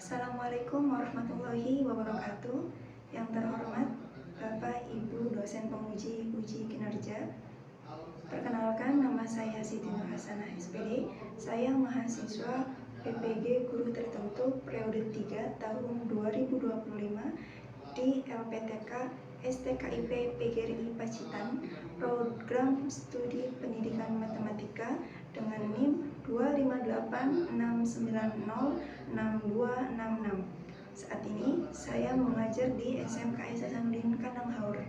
Assalamualaikum warahmatullahi wabarakatuh. Yang terhormat Bapak Ibu dosen penguji uji kinerja. Perkenalkan, nama saya Siti Nur Hasanah SPD. Saya mahasiswa PPG Guru Tertentu periode 3 tahun 2025 di LPTK STKIP PGRI Pacitan, program studi pendidikan matematika dengan NIM 25869062666. Saat ini saya mengajar di SMKS Hasanuddin Kandang Haur.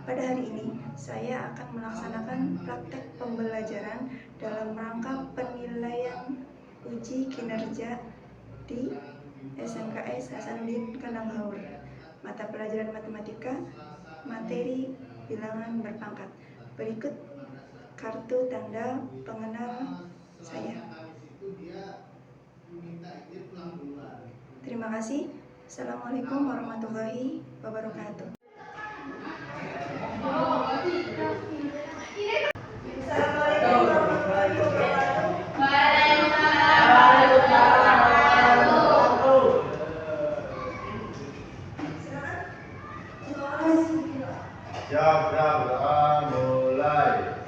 Pada hari ini saya akan melaksanakan praktek pembelajaran dalam rangka penilaian uji kinerja di SMKS Hasanuddin Kandang Haur. Mata pelajaran matematika, materi bilangan berpangkat. Berikut kartu tanda pengenal saya. Terima kasih. Assalamualaikum warahmatullahi wabarakatuh. Mulai.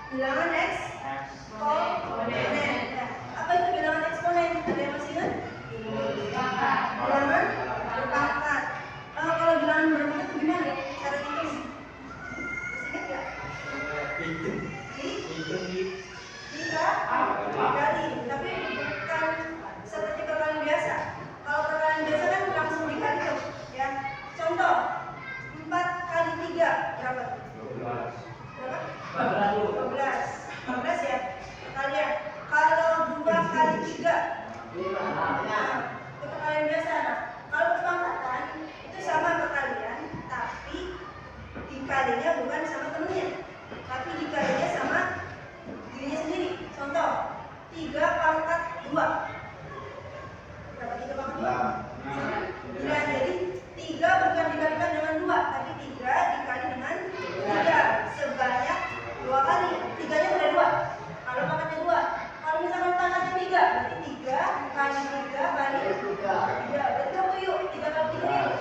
Bilangan eksponen. Apa itu bilangan eksponen? Ada yang masih ingat? Bilangan berpangkat. Kalau bilangan berpangkat itu gimana cara hitung? Masih ingat nggak? Tiga kali. Tapi bukan seperti perkalian biasa. Kalau perkalian biasa kan langsung dikali tuh, ya. Contoh 4 kali 3 berapa? 12 ya kalian. Kalau 2 kali 3 nah, itu perkalian biasa. Nah, kalau perpangkatan itu sama perkalian, tapi dikalinya bukan sama temennya, tapi dikalinya sama dirinya sendiri. Contoh 3 pangkat 2 berapa? 3 pangkat 2 nah, jadi 3 bukan dikalikan dengan 2, tapi 3 dikali dengan 3 sebanyak 2 kali. 3-nya udah 2. Kalau pangkatnya 2. Kalau misalkan pangkatnya 3, berarti 3 kali 3 kali 3. Berarti kamu yuk, 3 kali 3 yuk.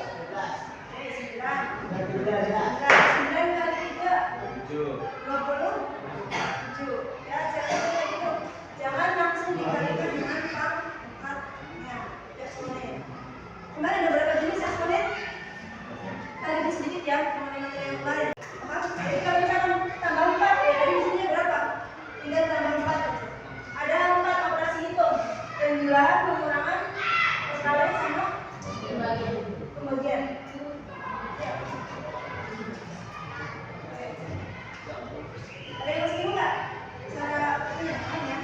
9 kali 3 27. Ya, jangan kayak gitu. Jangan langsung dikalikan dengan pangkatnya. Eksponen. Kemarin ada berapa jenis eksponen? Tadi sedikit ya, teman-teman yang kemarin. Jadi kalau misalkan tambah 4 ya, dari sini berapa? Tinggal tambah 4 aja. Ada 4 operasi hitung. 9 mengurangi Kalian sama pembagian. Ya. Ada yang masih nggak? Cara ini ya?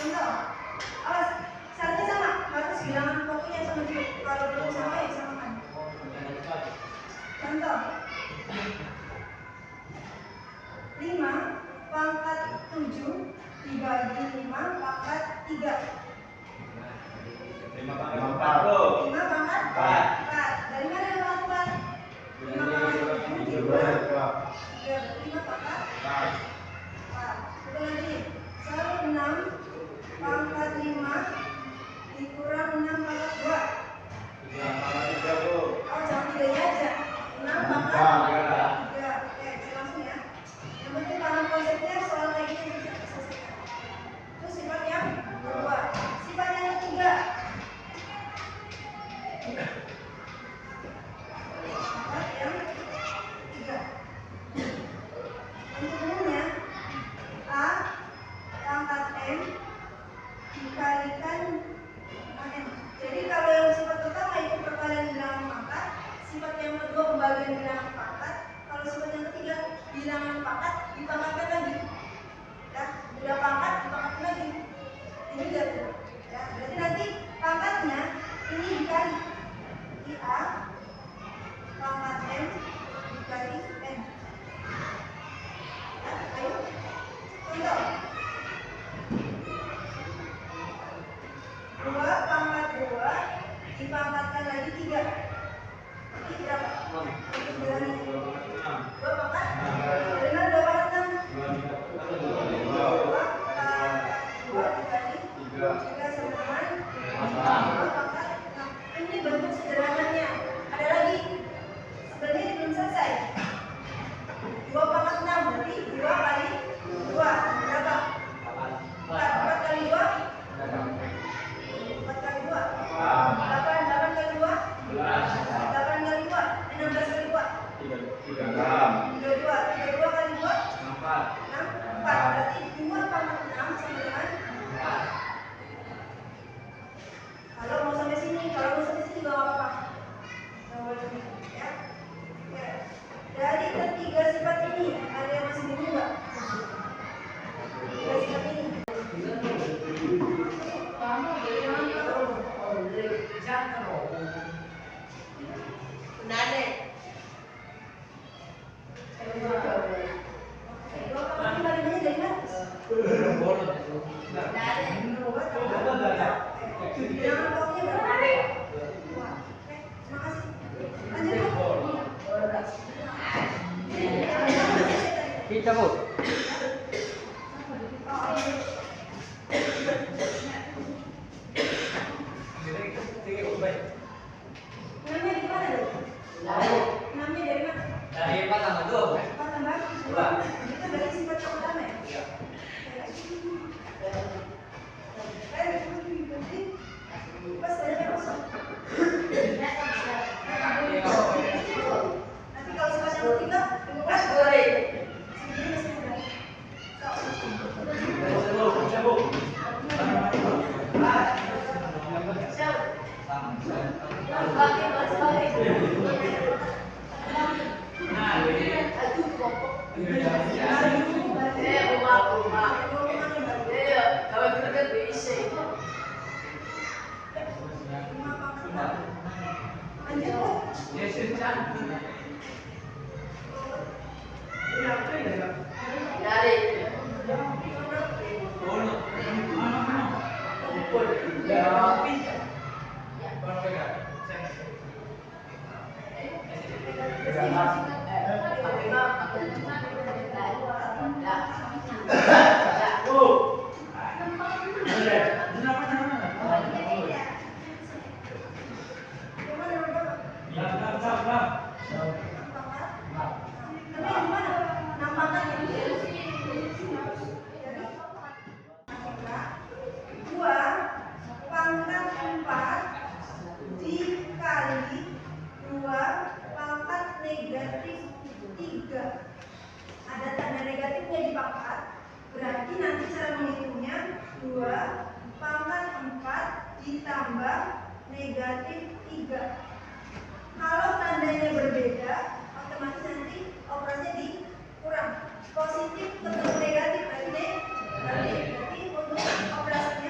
Contoh, awas, syaratnya sama, harus bilangan pokoknya sama juga. Kalau belum sama ya samakan. Contoh, 5 pangkat 7 dibagi 5 pangkat 3. 5 pangkat 4. 5 pangkat 4. Dari mana yang pangkat 4? 5 pangkat 7 dibagi 5 pangkat 4. Coba lagi. 6 pangkat 5 dikurang 6 pangkat 2. 3 pangkat 3, Bu. Oh, jangan 3-nya aja. 6 pangkat 3. Oke, saya langsung ya. Yang penting paham konsepnya, soal kayak gini bisa selesaikan. Terus sifat yang kedua. Sifat yang ketiga. Sifat yang ketiga. Untuk umumnya, A pangkat M dikalikan M. Jadi kalau yang sifat pertama itu perkalian bilangan pangkat, sifat yang kedua pembagian bilangan pangkat, kalau sifat yang ketiga bilangan pangkat dipangkatkan lagi. Ya, udah pangkat dipangkatkan lagi. Ini juga tuh. Ya, berarti nanti pangkatnya ini dikali A pangkat M dikali M. Ya, ayo. Contoh. 2 pangkat 2 dipangkatkan lagi 3. Ini berapa? 2 pangkat? Dari mana 2 pangkat 6? 2 pangkat 2 dikali 3 sama dengan 2 pangkat 6. Ini bentuk sederhananya. Ada lagi. Sebenarnya ini belum selesai. 2 pangkat 6 berarti 2 kali 2. Berapa? 4 kali 2? 4 kali 2 8 kali 2 8 kali 2 16 kali 2 32 kali 2 4 berarti 2 pangkat 6 sama dengan 4. Kalau mau sampai sini, kalau mau sampai sini gak apa-apa. Ya. Oke. Dari ketiga sifat ini ada yang masih bingung nggak? Tiga sifat ini. Kita Bu. Namanya di mana tuh? Namanya dari mana? Dari 4 tambah 2. 4 tambah 2. Itu dari sifat yang pertama ya? Iya. Pas tanya kosong. Nanti kalau sifat yang ketiga, 15 boleh. Segini masih mudah. Ada tanda negatifnya di pangkat, berarti nanti cara menghitungnya 2 pangkat 4 ditambah negatif 3. Kalau tandanya berbeda, otomatis nanti operasinya dikurang. Positif ketemu negatif berarti untuk operasinya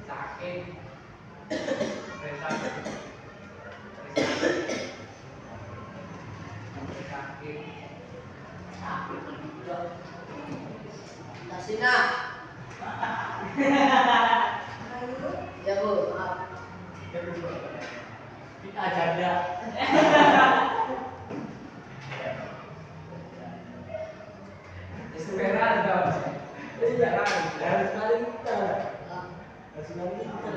Sakit. Nasina. Ya Bu, maaf. Kita janda. Esperar dong. Esperar. Harus kali kita. Harus kali kita.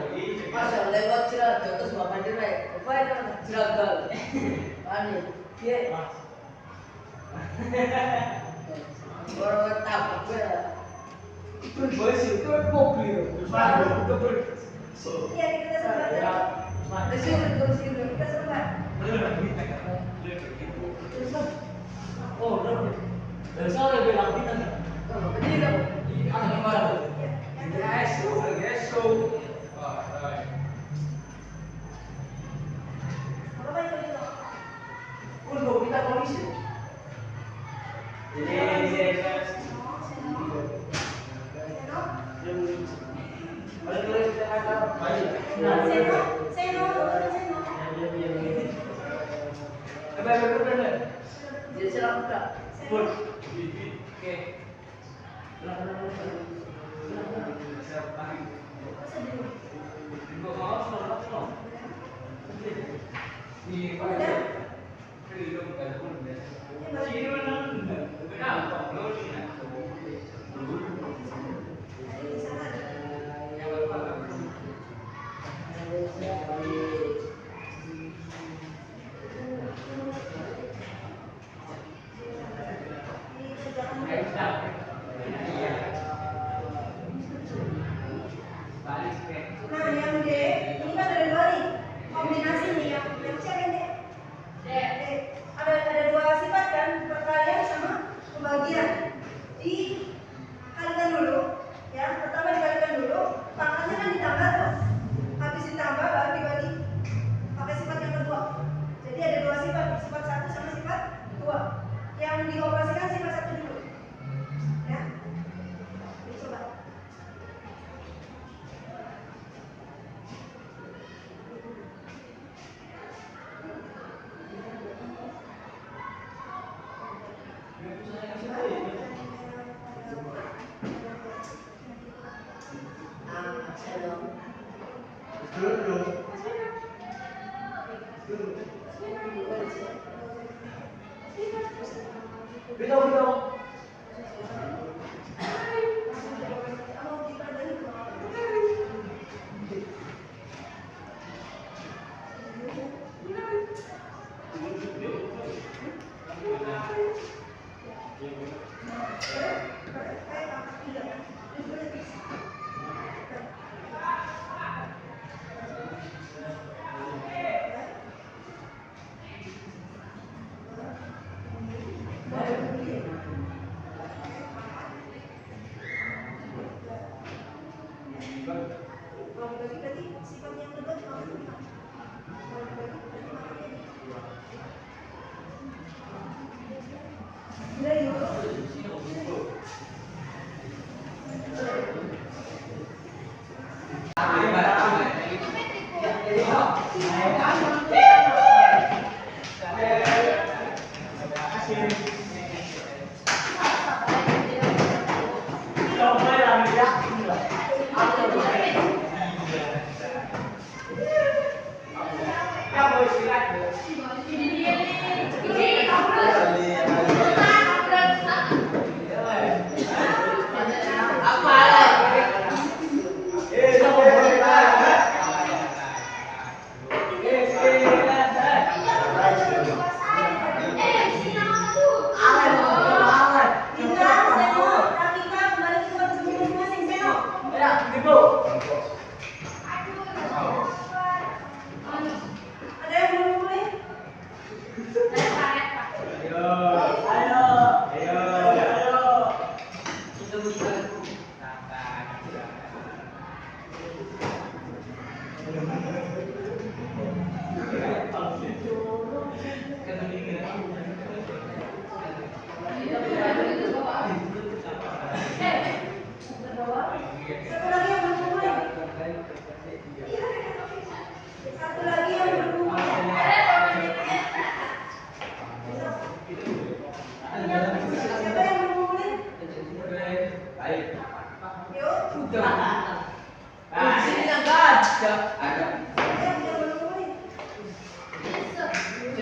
Masa lewat jerat terus bapak jelek. Apa itu jerat gal? Ani, dia. Orang tabuk gue. Itu bos itu mobil. Iya, kita sebentar. Terus Kita sebentar. Oh, dari sana bilang kita. ini dong. Ada kemana? Yeso. Apa itu itu? Untuk kita polisi. Dia serang kita. Nah, yang D, ini kan ada dua nih. Kombinasi nih yang C kan D. D. Ada dua sifat kan, perkalian sama pembagian. Dikalikan dulu, ya. Pertama dikalikan dulu, pangkatnya kan ditambah tuh. Habis ditambah baru dibagi pakai sifat yang kedua. Jadi ada dua sifat, sifat satu sama sifat dua. Yang dioperasikan sifat satu dulu. Ya. Dicoba.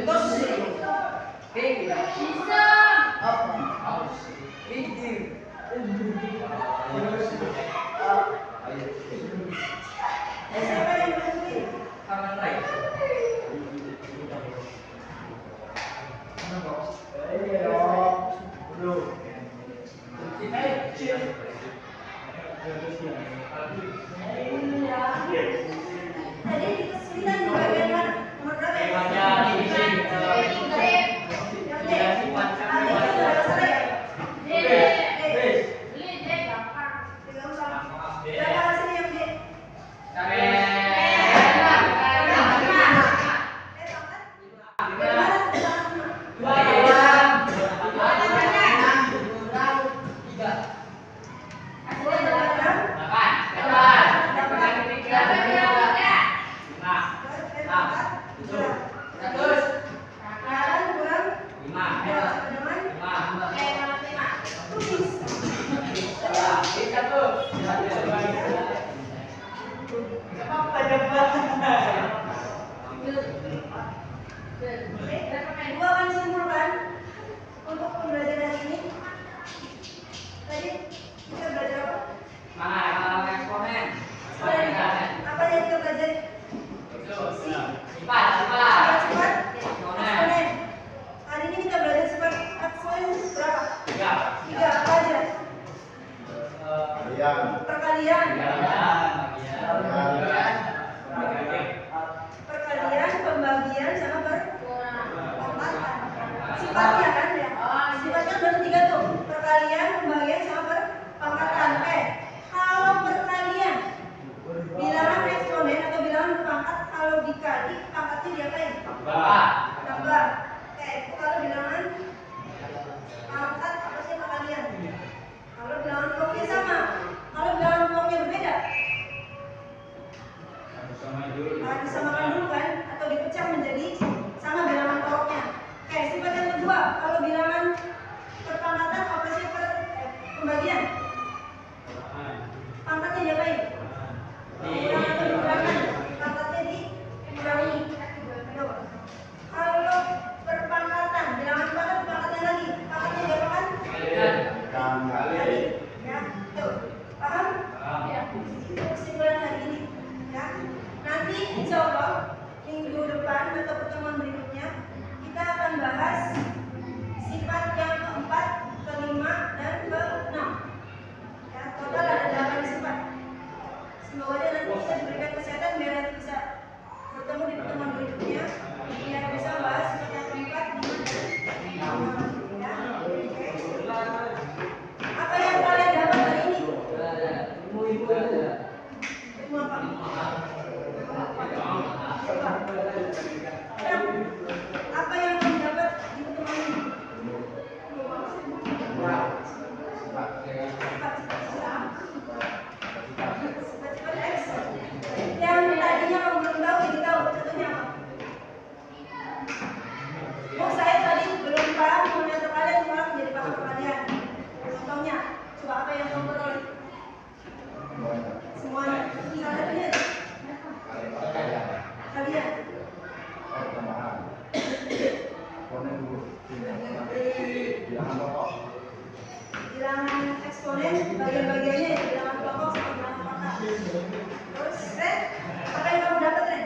Terus bisa apa? Pinggir. Siapa yang berhenti? Kanan right. Tadi kesulitan di bagian mana? Nomor berapa ya? Yang D. Ada itu ada salah ya? D. Gampang. Berapa hasilnya yang D? Gua akan simpulkan untuk pembelajaran ini. Tadi kita belajar apa? Apa yang kita pelajari? Sifat. Eksponen. Hari ini kita belajar sifat eksponen berapa? 3. Apa aja? Perkalian, pembagian, sama perpangkatan. Sifatnya kan ya? Sifatnya baru 3 tuh. Perkalian, pembagian, sama perpangkatan. Kalau perkalian, bilangan eksponen atau bilangan berpangkat, kalau dikali pangkatnya diapain? Tambah. Kalau bilangan pangkat apa sih perkalian? Kalau bilangan pokoknya sama. Kalau bilangan pokoknya berbeda, disamakan dulu kan, atau dipecah menjadi sama bilangan pokoknya. Sifat yang kedua, kalau bilangan perpangkatan apa sih pembagian? Pangkatnya diapain? Dikurangi atau dikurangkan? Pangkatnya dikurangi. Kalau perpangkatan, bilangan pangkat pangkatnya lagi, pangkatnya diapakan? Ya, tuh, paham? Itu kesimpulan hari ini. Ya, nanti insya Allah minggu depan atau pertemuan berikutnya kita akan bahas sifat yang keempat, kelima, dan keenam. Ya, total ada 8 sifat. Semoga aja nanti kita diberikan kesehatan biar nanti bisa bertemu di pertemuan berikutnya, biar bisa bahas sifat yang keempat, kelima, dan keenam. Ya, oke. Apa yang kalian dapat hari ini? Ilmu apa? Apa yang kamu dapat di pertemuan ini? Sifat-sifat X yang tadinya kamu belum tahu jadi tahu. Contohnya apa? Saya tadi belum paham, ternyata kalian sekarang menjadi paham kalian. Contohnya, coba apa yang kamu peroleh? Semuanya. Salah satunya kalian. Bilangan eksponen, bagian-bagiannya ya, bilangan pokok sama bilangan pangkat. Terus, apa yang kamu dapat, Ren?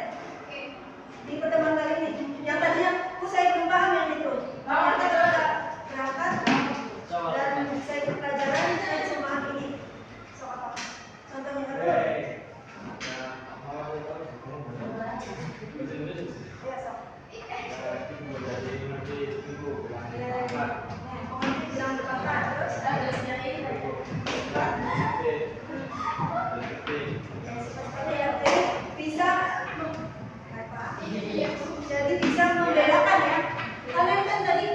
Di pertemuan kali ini? Yang tadinya, saya belum paham yang itu. Ternyata kalau berangkat dan saya ikut pelajaran, saya bisa memaham ini. Soal apa? Contohnya apa? Ya, so. Bilang berpangkat, terus bisa jadi bisa membedakan ya. Kalian kan tadi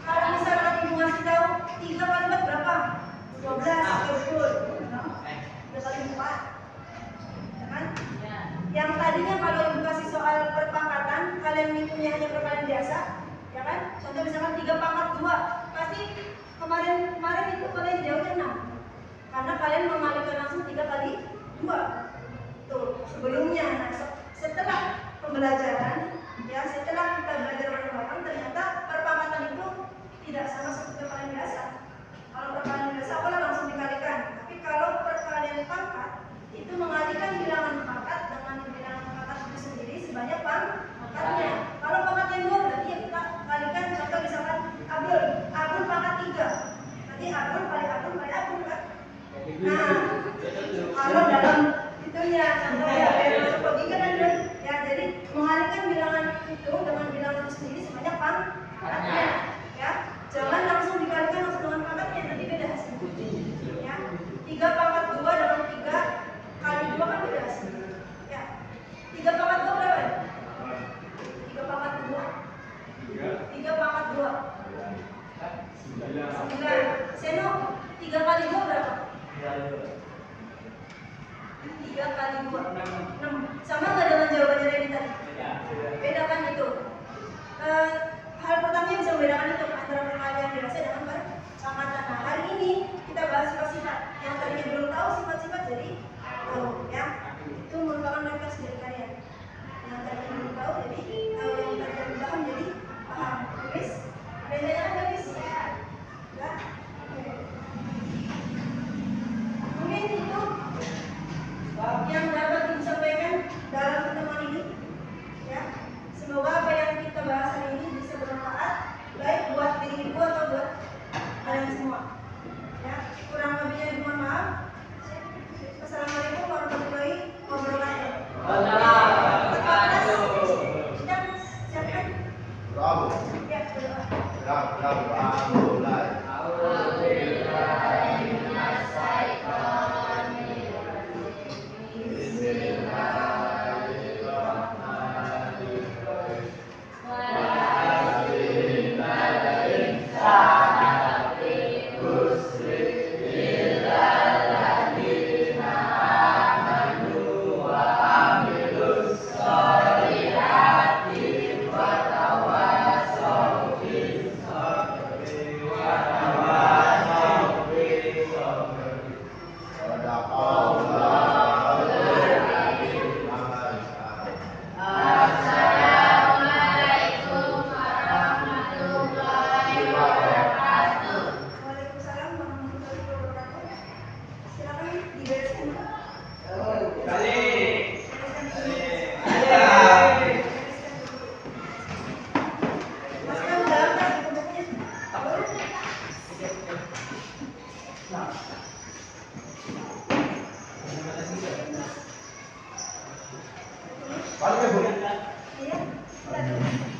kalau misalkan ibu ngasih tahu 3 kali 4 berapa? 12 atau 10. 3 kali 4. Ya kan? Yang tadinya kalau ibu kasih soal perpangkatan, kalian ngitungnya hanya perkalian biasa, ya kan? Contoh misalkan 3 pangkat 2, pasti kemarin itu kalian jauhnya 6. Karena kalian mengalikan langsung 3 kali 2. Tuh, sebelumnya. Nah, setelah pembelajaran, ya setelah kita belajar hitung dengan bilangan itu sendiri sebanyak pangkatnya. Ya, jangan langsung dikalikan langsung dengan pangkatnya, nanti beda hasilnya. Ya, 3 pangkat 2 dengan 3 kali 2 kan beda hasilnya. Ya, 3 pangkat 2 berapa ya? 3 pangkat 2. 3 pangkat 2. 9. Seno, 3 kali 2 berapa? 3 kali 2 6. Sama nggak dengan jawabannya Reni tadi? Beda kan itu. Hal pertama yang bisa membedakan itu antara perkalian biasa dengan perpangkatan. Nah, hari ini kita bahas sifat-sifat yang tadinya belum tahu sifat-sifat jadi tahu ya. Itu merupakan refleksi dari kalian. Yang tadinya belum tahu jadi tahu, yang tadinya belum paham jadi paham. Guys, bedanya kan guys? Ya. Mungkin itu yang dapat disampaikan dalam pertemuan ini ya. Semoga apa yang kita bahas hari ini bisa bermanfaat baik buat diri ibu atau buat kalian semua ya. Kurang lebihnya mohon maaf. Assalamualaikum warahmatullahi wabarakatuh. Siapkan Bravo. ya, berdoa. Bravo. Mulai. Waalaikumsalam warahmatullahi wabarakatuh. Silakan dibereskan. Masukkan ke dalam tas buku-bukunya. Balik ya, Bu. Iya, silakan.